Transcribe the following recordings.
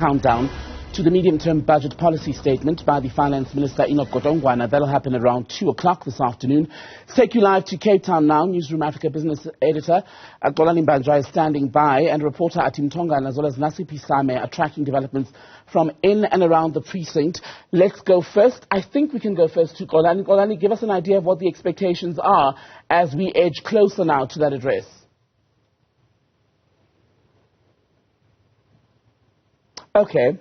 Countdown to the medium-term budget policy statement by the Finance Minister Enoch Godongwana. That'll happen around 2 o'clock this afternoon. Let's take you live to Cape Town now. Newzroom Afrika business editor Xolani Mbanjwa is standing by, and reporter Athi Mtongana as well as Nasiphi are tracking developments from in and around the precinct. Let's go first. I think we can go first to Xolani. Xolani, give us an idea of what the expectations are as we edge closer now to that address. Okay,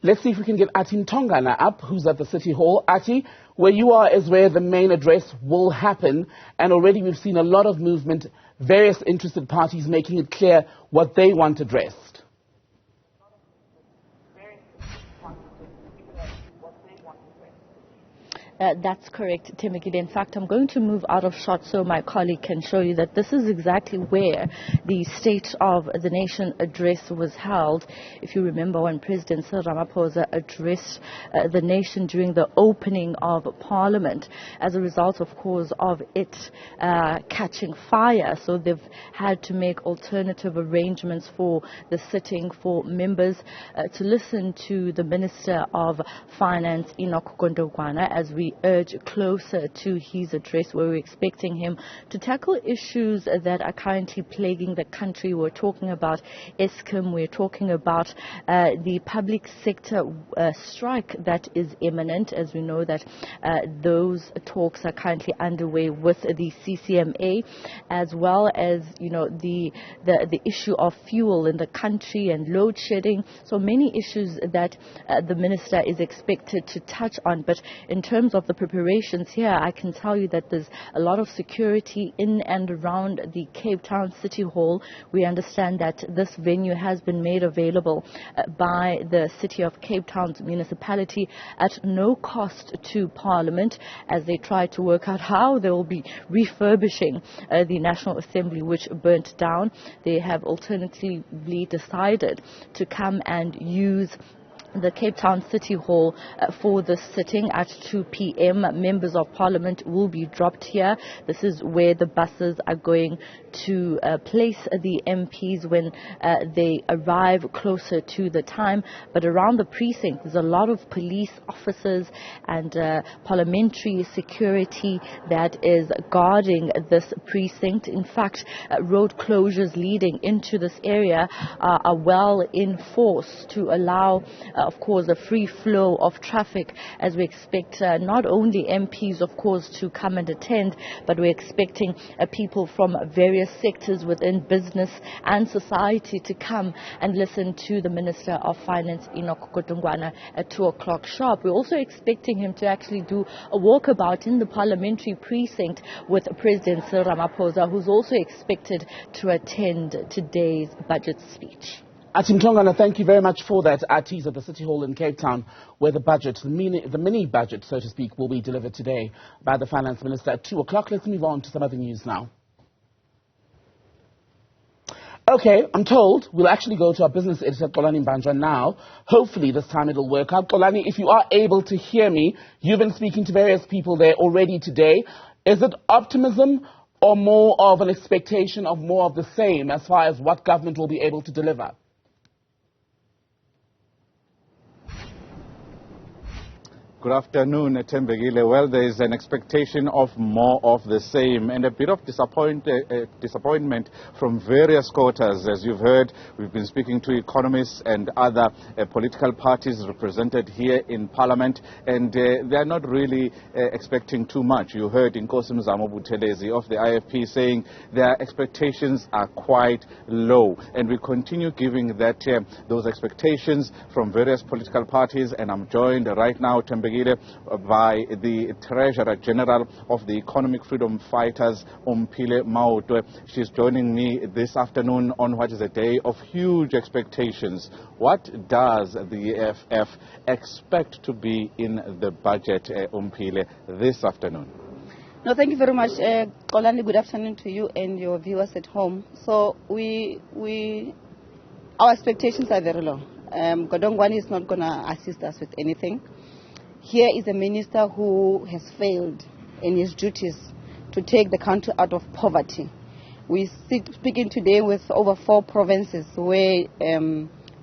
let's see if we can get Athi Mtongana up, who's at the City Hall. Athi, where you are is where the main address will happen, and already we've seen a lot of movement, various interested parties making it clear what they want addressed. That's correct, Temekile. In fact, I'm going to move out of shot so my colleague can show you that this is exactly where the State of the Nation address was held. If you remember when President Cyril Ramaphosa addressed the nation during the opening of Parliament, as a result, of course, of it catching fire. So they've had to make alternative arrangements for the sitting, for members to listen to the Minister of Finance, Enoch Godongwana, as we urge closer to his address, where we're expecting him to tackle issues that are currently plaguing the country. We're talking about Eskom, we're talking about the public sector strike that is imminent, as we know that those talks are currently underway with the CCMA, as well as, you know, the issue of fuel in the country and load shedding. So many issues that the minister is expected to touch on. But in terms of the preparations here, I can tell you that there's a lot of security in and around the Cape Town City Hall. We understand that this venue has been made available by the City of Cape Town's municipality at no cost to Parliament, as they try to work out how they will be refurbishing the National Assembly, which burnt down. They have alternatively decided to come and use the Cape Town City Hall for this sitting at 2 p.m. Members of Parliament will be dropped here. This is where the buses are going to place the MPs when they arrive closer to the time. But around the precinct, there's a lot of police officers and parliamentary security that is guarding this precinct. In fact, road closures leading into this area are well enforced to allow of course, a free flow of traffic, as we expect not only MPs, of course, to come and attend, but we're expecting people from various sectors within business and society to come and listen to the Minister of Finance, Enoch Godongwana, at 2 o'clock sharp. We're also expecting him to actually do a walkabout in the parliamentary precinct with President Cyril Ramaphosa, who's also expected to attend today's budget speech. Athi Mtongana, thank you very much for that. Athi's at the City Hall in Cape Town, where the budget, the mini budget, so to speak, will be delivered today by the Finance Minister at 2 o'clock. Let's move on to some other news now. Okay, I'm told we'll actually go to our business editor, Xolani Mbanjwa, now. Hopefully this time it'll work out. Xolani, if you are able to hear me, you've been speaking to various people there already today. Is it optimism or more of an expectation of more of the same as far as what government will be able to deliver? Good afternoon, Tembegile. Well, there is an expectation of more of the same and a bit of disappointment from various quarters. As you've heard, we've been speaking to economists and other political parties represented here in Parliament, and they are not really expecting too much. You heard Nkosi Mzamo Buthelezi of the IFP saying their expectations are quite low, and we continue giving that those expectations from various political parties. And I'm joined right now, Tembegile, by the Treasurer General of the Economic Freedom Fighters, Umpile Maotwe. She's joining me this afternoon on what is a day of huge expectations. What does the EFF expect to be in the budget, Umpile, this afternoon? No, thank you very much, Xolani. Good afternoon to you and your viewers at home. So our expectations are very low. Godongwana is not going to assist us with anything. Here is a minister who has failed in his duties to take the country out of poverty. We're speaking today with over 4 provinces where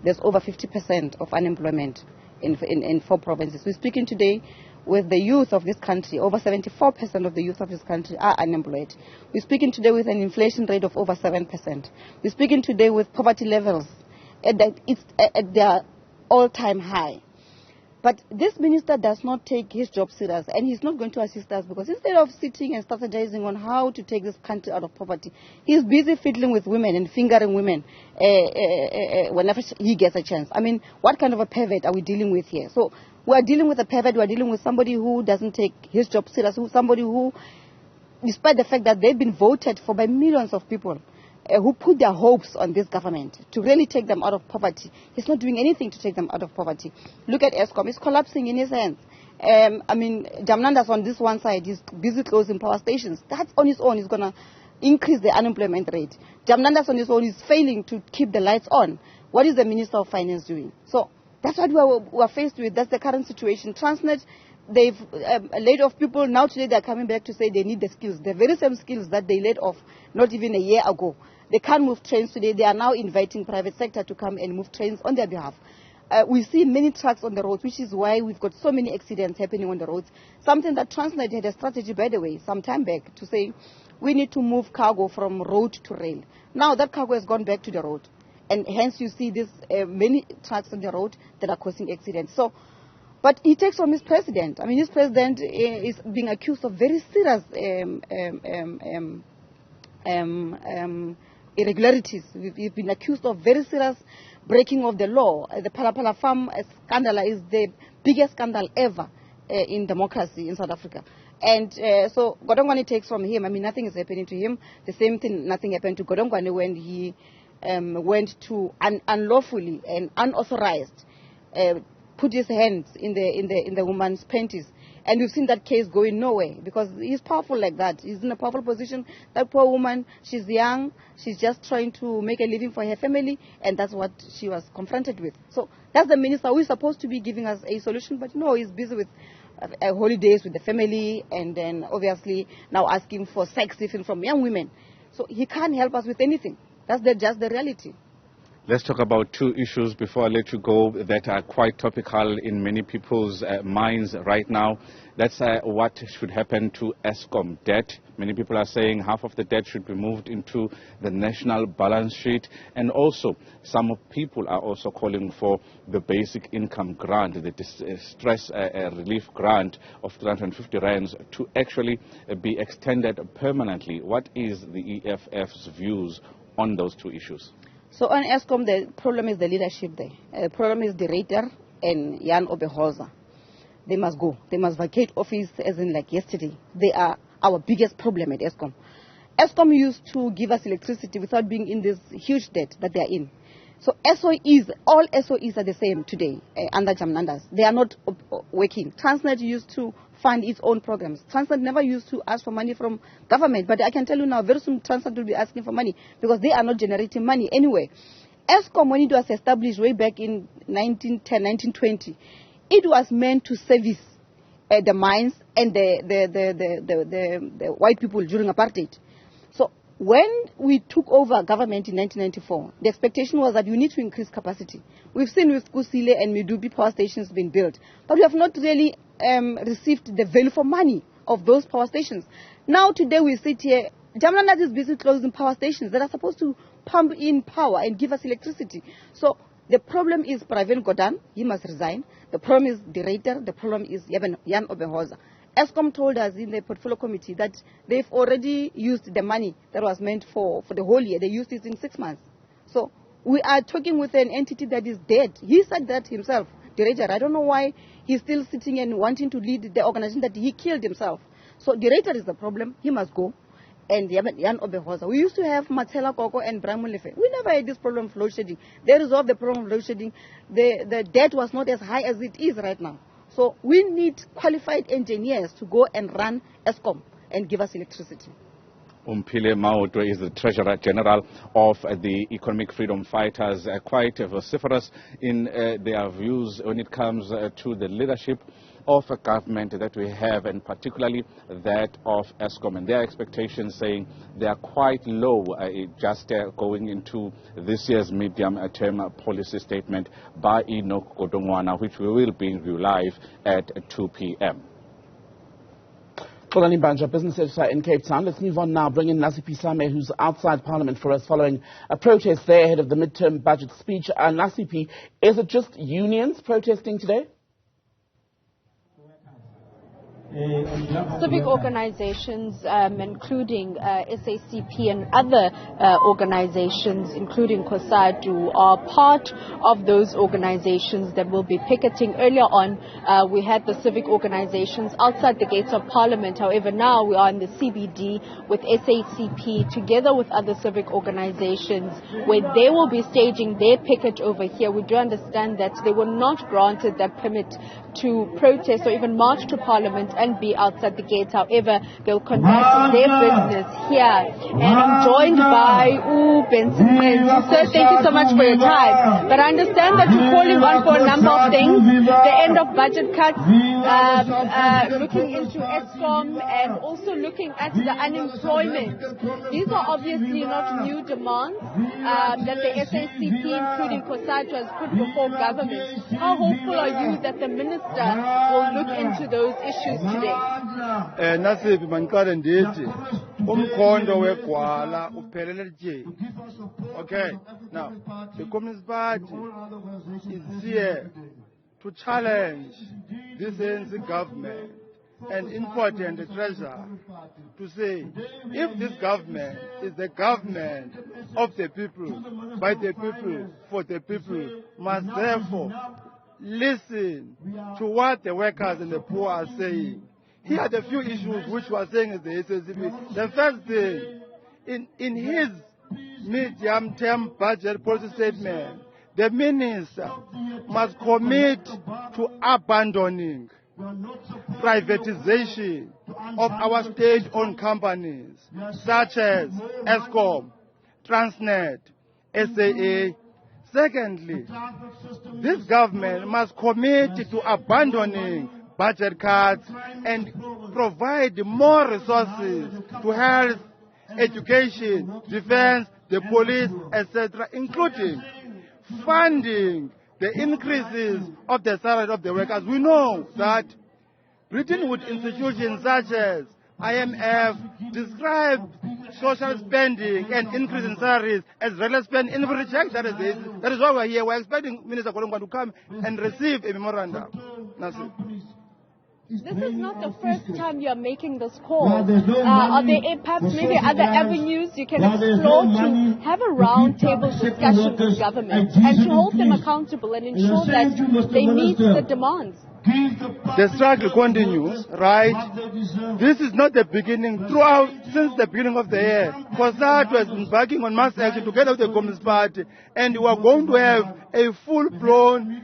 there's over 50% of unemployment in 4 provinces. We're speaking today with the youth of this country. Over 74% of the youth of this country are unemployed. We're speaking today with an inflation rate of over 7%. We're speaking today with poverty levels at their all-time high. But this minister does not take his job serious, and he's not going to assist us, because instead of sitting and strategizing on how to take this country out of poverty, he's busy fiddling with women and fingering women whenever he gets a chance. I mean, what kind of a pervert are we dealing with here? So we are dealing with a pervert. We are dealing with somebody who doesn't take his job serious, somebody who, despite the fact that they've been voted for by millions of people, who put their hopes on this government to really take them out of poverty. He's not doing anything to take them out of poverty. Look at Eskom. It's collapsing in his hands. I mean, Jamnanda's on this one side. He's busy closing power stations. That on its own is going to increase the unemployment rate. Jamnanda's on his own is failing to keep the lights on. What is the Minister of Finance doing? So that's what we are faced with. That's the current situation. Transnet, they've laid off people. Now today they're coming back to say they need the skills. The very same skills that they laid off not even a year ago. They can't move trains today. They are now inviting private sector to come and move trains on their behalf. We see many trucks on the roads, which is why we've got so many accidents happening on the roads. Something that Transnet had a strategy, by the way, some time back, to say we need to move cargo from road to rail. Now that cargo has gone back to the road. And hence you see this many trucks on the road that are causing accidents. So, but he takes from his president. I mean, his president is being accused of very serious irregularities. We've been accused of very serious breaking of the law. The Palapala Farm scandal is the biggest scandal ever in democracy in South Africa. And so Godongwana takes from him. I mean, nothing is happening to him. The same thing, nothing happened to Godongwana when he went to unlawfully and unauthorized put his hands in the woman's panties. And we've seen that case going nowhere because he's powerful like that. He's in a powerful position. That poor woman, she's young. She's just trying to make a living for her family. And that's what she was confronted with. So that's the minister who is supposed to be giving us a solution. But no, he's busy with holidays with the family. And then obviously now asking for sex even from young women. So he can't help us with anything. That's just the reality. Let's talk about 2 issues before I let you go that are quite topical in many people's minds right now. That's what should happen to Eskom debt. Many people are saying half of the debt should be moved into the national balance sheet. And also, some people are also calling for the basic income grant, the distress relief grant of 350 rands to actually be extended permanently. What is the EFF's views on those 2 issues? So on Eskom, the problem is the leadership there. The problem is the Rater and Jan Oberholzer. They must go. They must vacate office as in like yesterday. They are our biggest problem at Eskom. Eskom used to give us electricity without being in this huge debt that they are in. So SOEs, all SOEs are the same today under Jamnandas. They are not working. Transnet used to fund its own programs. Transnet never used to ask for money from government. But I can tell you now, very soon Transnet will be asking for money because they are not generating money anyway. Eskom, when it was established way back in 1910, 1920, it was meant to service the mines and the white people during apartheid. So when we took over government in 1994, the expectation was that you need to increase capacity. We've seen with Kusile and Medupi power stations being built, but we have not really received the value for money of those power stations. Now today we sit here, Jamnandas is busy closing power stations that are supposed to pump in power and give us electricity. So the problem is Pravin Gordhan, he must resign. The problem is the Rater, the problem is Jan Oberholzer. Eskom told us in the portfolio committee that they've already used the money that was meant for the whole year. They used it in 6 months. So we are talking with an entity that is dead. He said that himself, the Rater. I don't know why he's still sitting and wanting to lead the organization that he killed himself. So the Rater is the problem. He must go. And Jan Oberholzer. We used to have Matsela Koko and Brian Molefe. We never had this problem of load shedding. They resolved the problem of load shedding. The debt was not as high as it is right now. So we need qualified engineers to go and run Eskom and give us electricity. Umphile Maotwe is the Treasurer General of the Economic Freedom Fighters, quite vociferous in their views when it comes to the leadership of a government that we have, and particularly that of Eskom, and their expectations saying they are quite low just going into this year's medium-term policy statement by Enoch Godongwana, which we will bring you live at 2 p.m. Xolani, Mbanjwa, business editor in Cape Town. Let's move on now. Bring in Nasiphi, who's outside Parliament for us following a protest there ahead of the midterm budget speech. Nasiphi, is it just unions protesting today? Civic organizations, including SACP and other organizations, including COSATU, are part of those organizations that will be picketing. Earlier on, we had the civic organizations outside the gates of Parliament. However, now we are in the CBD with SACP together with other civic organizations where they will be staging their picket over here. We do understand that they were not granted that permit to protest or even march to Parliament and be outside the gates. However, they'll conduct their business here. And I'm joined by Benson. Sir, thank you so much for your time. But I understand that you're calling on for a number of things. The end of budget cuts, looking into Eskom, and also looking at the unemployment. These are obviously not new demands that the SACP, including COSATU, has put before government. How hopeful are you that the minister will look into those issues today? Nasiphi manqale ndithi umkhondo wegwala uphelele nje. Okay, now the Communist Party is here to challenge this ANC government and important treasure to say, if this government is the government of the people, by the people, for the people, must therefore listen to what the workers and the poor are saying. Here are the few issues which we are saying is the SACP. The first thing, in his medium-term budget policy statement, the minister must commit to abandoning privatization of our state-owned companies, such as Eskom, Transnet, SAA. Secondly, this government must commit to abandoning budget cuts and provide more resources to health, education, defense, the police, etc., including funding the increases of the salary of the workers. We know that Bretton Woods institutions such as IMF describe social spending and increase in salaries as regular spending, and we reject that as this. That is why we're here. We're expecting Minister Godongwana to come and receive a memorandum. This is not the first time you are making this call. Are there perhaps maybe other avenues you can explore to have a round-table discussion with government and to hold them accountable and ensure that they meet the demands? The struggle continues, right? This is not the beginning. Throughout, since the beginning of the year, COSATU has been backing on mass action together with the Communist Party, and we are going to have a full-blown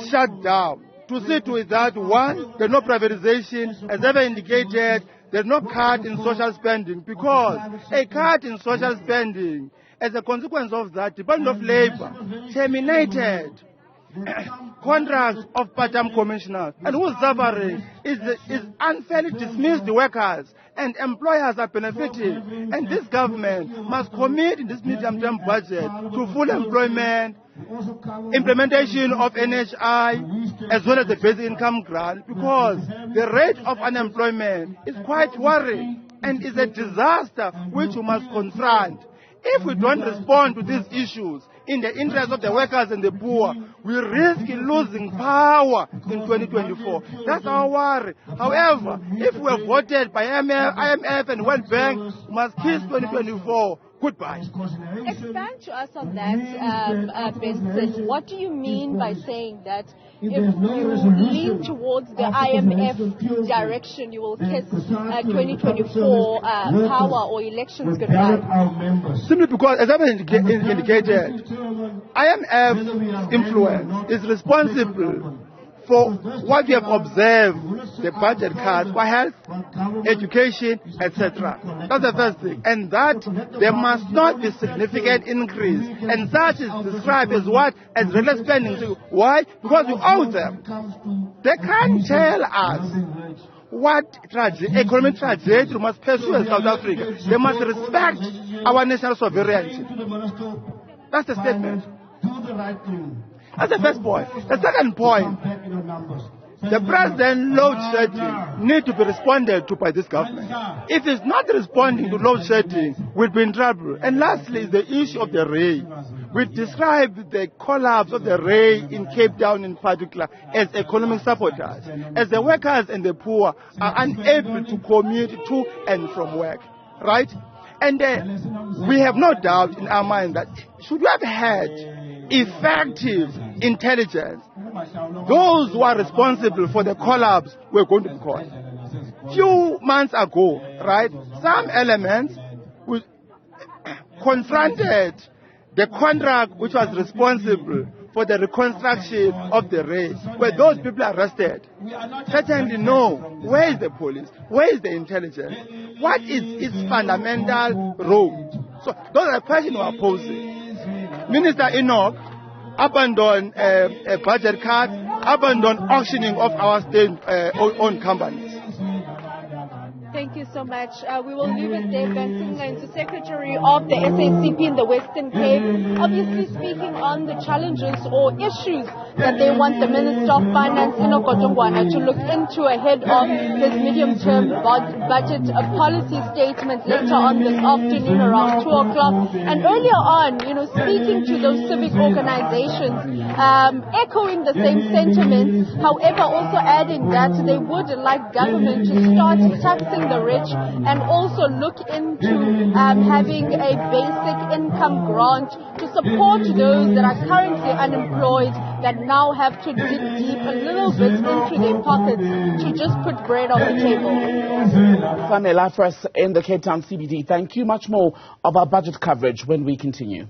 shutdown to see to it that, one, there's no privatization, as ever indicated, there's no cut in social spending, because a cut in social spending, as a consequence of that, Department of Labour terminated contracts of part-time commissioners, and who's suffering is unfairly dismissed the workers, and employers are benefiting. And this government must commit in this medium-term budget to full employment, implementation of NHI, as well as the basic income grant, because the rate of unemployment is quite worrying and is a disaster which we must confront. If we don't respond to these issues in the interest of the workers and the poor, we risk losing power in 2024. That's our worry. However, if we are voted by IMF and World Bank, we must kiss 2024 goodbye. Expand to us on that, Benson. What do you mean by saying that if you lean towards the IMF direction, you will kiss 2024 power or elections goodbye? Simply because, as I've indicated, IMF influence is responsible for what we have observed, the budget cuts for health, education, etc. That's the first thing. And that there must not be significant increase. And that is described as what? As regular spending. Why? Because we owe them. They can't tell us what economic trajectory must pursue in South Africa. They must respect our national sovereignty. That's the statement. That's the first point. The second point, the president load shedding need to be responded to by this government. If it's not responding to load shedding, we'll be in trouble. And lastly, the issue of the rail. We describe the collapse of the rail in Cape Town in particular as economic sabotage, as the workers and the poor are unable to commute to and from work, right? And we have no doubt in our mind that should we have had effective intelligence, those who are responsible for the collapse were going to be caught. Few months ago, right, some elements confronted the contract which was responsible for the reconstruction of the rail. Were those people arrested? Certainly no. Where is the police? Where is the intelligence? What is its fundamental role? So those are the questions we are posing. Minister Enoch abandoned a budget cut, abandoned auctioning of our state-owned companies. Thank you so much. We will leave it there. Mbanjwa, Secretary of the SACP in the Western Cape, obviously speaking on the challenges or issues that they want the Minister of Finance, Enoch Godongwana, to look into ahead of his medium-term budget policy statement later on this afternoon around 2 o'clock. And earlier on, speaking to those civic organizations, echoing the same sentiments, however, also adding that they would like government to start taxing the rich and also look into having a basic income grant to support those that are currently unemployed that now have to dig deep a little bit into their pockets to just put bread on the table. Live for us in the Cape Town CBD. Thank you. Much more of our budget coverage when we continue.